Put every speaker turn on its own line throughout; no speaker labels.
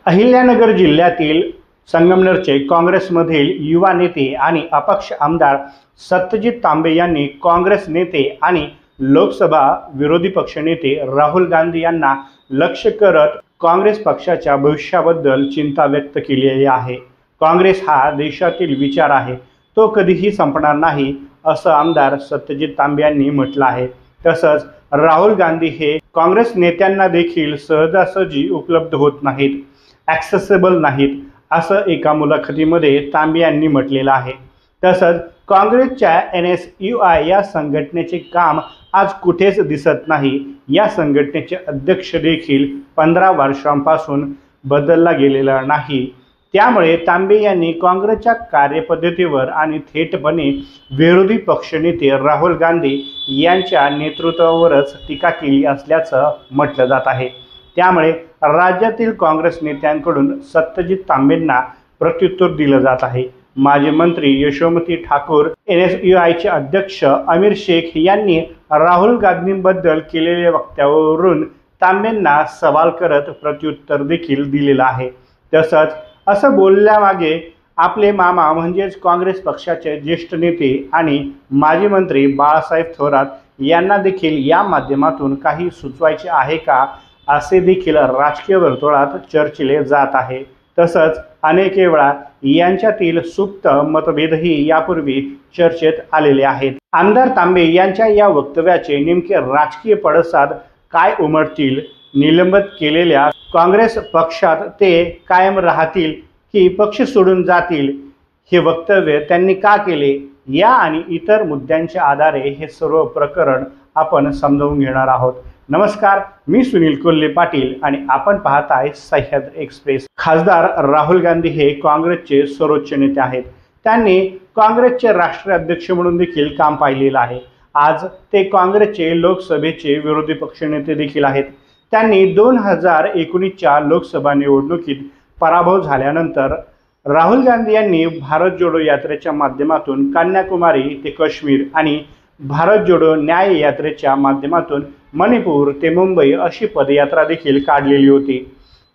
अहिल्यानगर जिल्ह्यातील संगमनेरचे काँग्रेसमधील युवा नेते आणि अपक्ष आमदार सत्यजित तांबे यांनी काँग्रेस नेते आणि लोकसभा विरोधी पक्षनेते राहुल गांधी यांना लक्ष्य करत काँग्रेस पक्षाच्या भविष्याबद्दल चिंता व्यक्त केली आहे। काँग्रेस हा देशातील विचार आहे, तो कधीही संपणार नाही असं आमदार सत्यजित तांबे यांनी म्हटलं आहे। तसंच राहुल गांधी हे काँग्रेस नेत्यांना देखील सहजासहजी उपलब्ध होत नाहीत, ॲक्सेसिबल नाहीत असं एका मुलाखतीमध्ये तांबे यांनी म्हटलेलं आहे। तसंच काँग्रेसच्या NSUI या संघटनेचे काम आज कुठेच दिसत नाही। या संघटनेचे अध्यक्ष देखील 15 वर्षांपासून बदलला गेलेला नाही। त्यामुळे तांबे यांनी काँग्रेसच्या कार्यपद्धतीवर आणि थेटपणे विरोधी पक्षनेते राहुल गांधी यांच्या नेतृत्वावरच टीका केली असल्याचं म्हटलं जात आहे। त्यामुळे राज्यातील काँग्रेस नेत्यांकडून सत्यजित तांबेंना प्रत्युत्तर दिलं जात आहे। माजी मंत्री यशोमती ठाकूर, NSUIचे अध्यक्ष अमीर शेख यांनी राहुल गांधींबद्दल केलेल्या वक्तव्यावरून तांबेंना सवाल करत प्रत्युत्तर देखील दिलेलं आहे। तसंच असं बोलल्यामागे आपले मामा म्हणजेच काँग्रेस पक्षाचे ज्येष्ठ नेते आणि माजी मंत्री बाळासाहेब थोरात यांना देखील या माध्यमातून काही सुचवायचे आहे का, असे देखील राजकीय वर्तुळात चर्चिले जात आहे। तसंच अनेक वेळा यांच्यातील सुप्त मतभेदही यापूर्वी चर्चेत आलेले आहेत। आमदार तांबे यांच्या या वक्तव्याचे नेमके राजकीय पडसाद काय उमटतील, निलंबित केलेल्या काँग्रेस पक्षात ते कायम राहतील की पक्ष सोडून जातील, हे वक्तव्य त्यांनी का केले, या आणि इतर मुद्द्यांच्या आधारे हे सर्व प्रकरण आपण समजावून घेणार आहोत। नमस्कार, मी सुनील कोल्हे पाटील आणि आपण पाहताय सह्याद्री एक्सप्रेस। खासदार राहुल गांधी हे काँग्रेसचे सर्वोच्च नेते आहेत। त्यांनी काँग्रेसचे राष्ट्रीय अध्यक्ष म्हणून देखील काम पाहिलेलं आहे। आज ते काँग्रेसचे लोकसभेचे विरोधी पक्षनेते देखील आहेत। त्यांनी 2019च्या लोकसभा निवडणुकीत पराभव झाल्यानंतर राहुल गांधी यांनी भारत जोडो यात्रेच्या माध्यमातून कन्याकुमारी ते काश्मीर आणि भारत जोडो न्याय यात्रेच्या माध्यमातून मणिपूर ते मुंबई अशी पदयात्रा देखील काढलेली होती।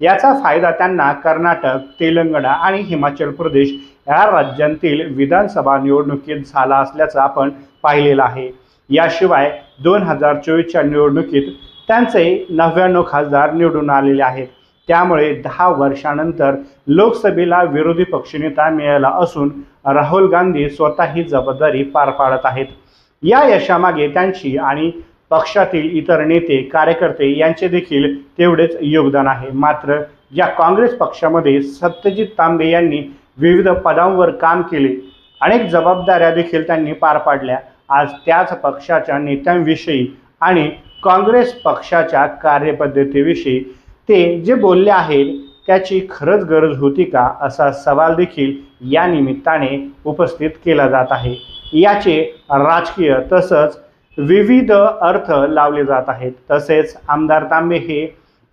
याचा फायदा त्यांना कर्नाटक, तेलंगणा आणि हिमाचल प्रदेश या राज्यांतील विधानसभा निवडणुकीत झाला असल्याचं आपण पाहिलेलं आहे। याशिवाय 2024च्या निवडणुकीत त्यांचे 99 खासदार निवडून आलेले आहेत। त्यामुळे 10 वर्षांनंतर लोकसभेला विरोधी पक्षनेता मिळाला असून राहुल गांधी स्वतः ही जबाबदारी पार पाडत आहेत। या यशामागे त्यांची आणि पक्षातील इतर नेते कार्यकर्ते यांचे देखील तेवढेच योगदान आहे। मात्र या काँग्रेस पक्षामध्ये सत्यजित तांबे यांनी विविध पदांवर काम केले, अनेक जबाबदाऱ्या देखील त्यांनी पार पाडल्या। आज त्याच पक्षाच्या नेत्यांविषयी आणि काँग्रेस पक्षाच्या कार्यपद्धतीविषयी ते जे बोलले आहेत त्याची खरंच गरज होती का, असा सवाल देखील या निमित्ताने उपस्थित केला जात आहे। याचे राजकीय तसंच विविध अर्थ लावले जात आहेत। तसेच आमदार तांबे हे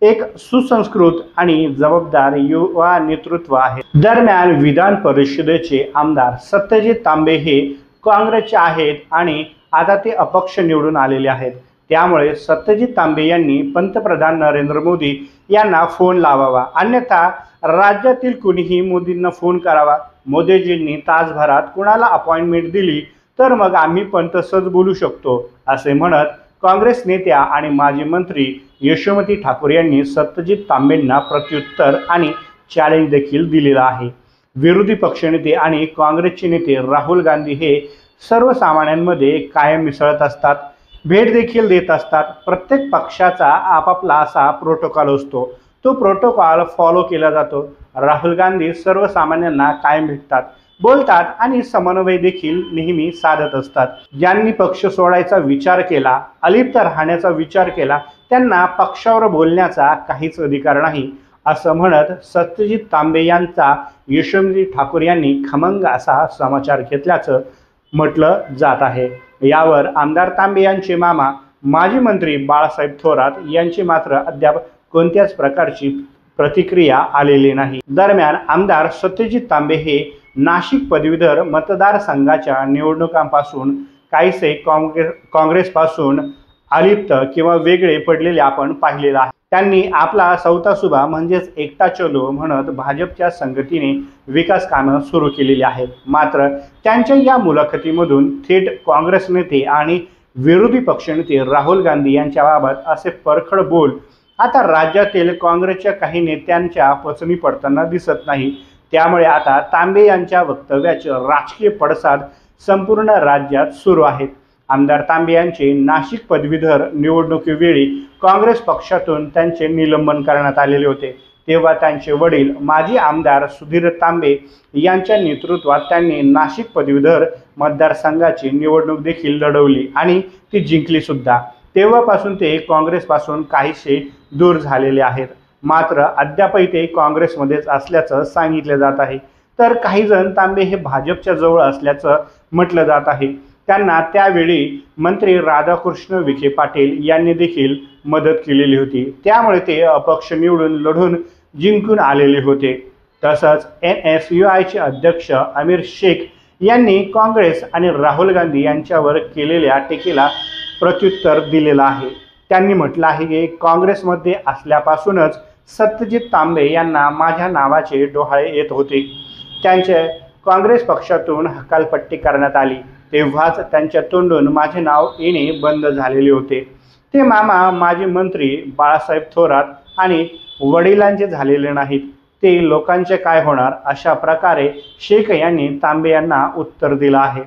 एक सुसंस्कृत आणि जबाबदार युवा नेतृत्व आहे। दरम्यान विधान परिषदेचे आमदार सत्यजित तांबे हे काँग्रेसचे आहेत आणि आता ते अपक्ष निवडून आलेले आहेत। त्यामुळे सत्यजित तांबे यांनी पंतप्रधान नरेंद्र मोदी यांना फोन लावावा, अन्यथा राज्यातील कुणीही मोदींना फोन करावा। मोदीजींनी तासभरात कुणाला अपॉइंटमेंट दिली तर मग आम्ही पण तसंच बोलू शकतो, असे म्हणत काँग्रेस नेत्या आणि माजी मंत्री यशोमती ठाकूर यांनी सत्यजित तांबेंना प्रत्युत्तर आणि चॅलेंज देखील दिलेलं आहे। विरोधी पक्षनेते आणि काँग्रेसचे नेते राहुल गांधी हे सर्वसामान्यांमध्ये कायम मिसळत असतात, भेट देखील देत असतात। प्रत्येक पक्षाचा आपापला असा प्रोटोकॉल असतो, तो प्रोटोकॉल फॉलो केला जातो। राहुल गांधी सर्वसामान्यांना कायम भेटतात, बोलतात आणि समन्वय देखील नेहमी साधत असतात। ज्यांनी पक्ष सोडायचा विचार केला, अलिप्त राहण्याचा विचार केला, त्यांना पक्षावर बोलण्याचा काहीच अधिकार नाही, असं म्हणत सत्यजित तांबे यांचा यशोमती ठाकूर यांनी खमंग असा समाचार घेतल्याचं म्हटलं जात आहे। यावर आमदार तांबे यांचे मामा माजी मंत्री बाळासाहेब थोरात यांची मात्र अद्याप कोणत्याच प्रकारची प्रतिक्रिया आलेली नाही। दरम्यान आमदार सत्यजित तांबे हे नाशिक पदवीधर मतदारसंघाच्या निवडणुकांपासून काहीसे काँग्रेसपासून अलिप्त किंवा वेगळे पडलेले आपण पाहिलेले आहे। त्यांनी आपला सौतासुभा म्हणजेच एकटा चलो म्हणत भाजपच्या संगतीने विकास कामं सुरू केलेली आहेत। मात्र त्यांच्या या मुलाखतीमधून थेट काँग्रेस नेते आणि विरोधी पक्षनेते राहुल गांधी यांच्याबाबत असे परखड बोल आता राज्यातील काँग्रेसच्या काही नेत्यांच्या पचनी पडताना दिसत नाही। त्यामुळे आता तांबे यांच्या वक्तव्याचे राजकीय पडसाद संपूर्ण राज्यात सुरू आहेत। आमदार तांबे यांचे नाशिक पदवीधर निवडणुकीवेळी काँग्रेस पक्षातून त्यांचे निलंबन करण्यात आलेले होते। तेव्हा त्यांचे वडील माजी आमदार सुधीर तांबे यांच्या नेतृत्वात त्यांनी नाशिक पदवीधर मतदारसंघाची निवडणूक देखील लढवली आणि ती जिंकली सुद्धा। तेव्हापासून ते काँग्रेसपासून काहीसे दूर झालेले आहेत। मात्र अद्यापही ते काँग्रेसमध्येच असल्याचं सांगितले जात आहे। तर काही जण तांबे हे भाजपच्या जवळ असल्याचं म्हटलं जात आहे। त्यांना त्यावेळी मंत्री राधाकृष्ण विखे पाटील यांनी देखील मदत केलेली होती, त्यामुळे ते अपक्ष निवडून लढून जिंकून आलेले होते। तसंच NSUIचे अध्यक्ष आमिर शेख यांनी काँग्रेस आणि राहुल गांधी यांच्यावर केलेल्या टीकेला प्रत्युत्तर दिलेलं आहे। त्यांनी म्हटलं आहे की काँग्रेसमध्ये असल्यापासूनच सत्यजित तांबे यांना माझ्या नावाचे डोहाळे येत होते। त्यांचे काँग्रेस पक्षातून हकालपट्टी करण्यात आली तेव्हाच त्यांच्या तोंडून माझे नाव येणे बंद झालेले होते। ते मामा माजी मंत्री बाळासाहेब थोरात आणि वडिलांचे झालेले नाहीत, ते लोकांचे काय होणार, अशा प्रकारे शेख यांनी तांबे यांना उत्तर दिलं आहे।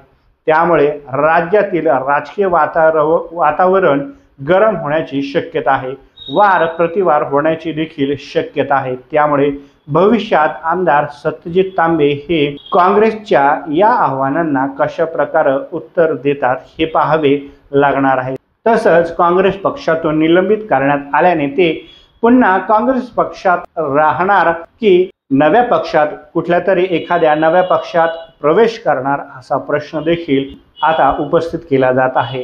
त्यामुळे राज्यातील राजकीय वातावरण गरम होण्याची शक्यता आहे, वार प्रतिवार होण्याची देखील शक्यता आहे। त्यामुळे भविष्यात आमदार सत्यजित तांबे हे काँग्रेसच्या या आव्हानांना कशा प्रकारे उत्तर देतात हे पाहावे लागणार आहे। तसंच काँग्रेस पक्षातून निलंबित करण्यात आल्याने ते पुन्हा काँग्रेस पक्षात राहणार की नव्या पक्षात कुठल्या तरी एखाद्या नव्या पक्षात प्रवेश करणार, असा प्रश्न देखील आता उपस्थित केला जात आहे।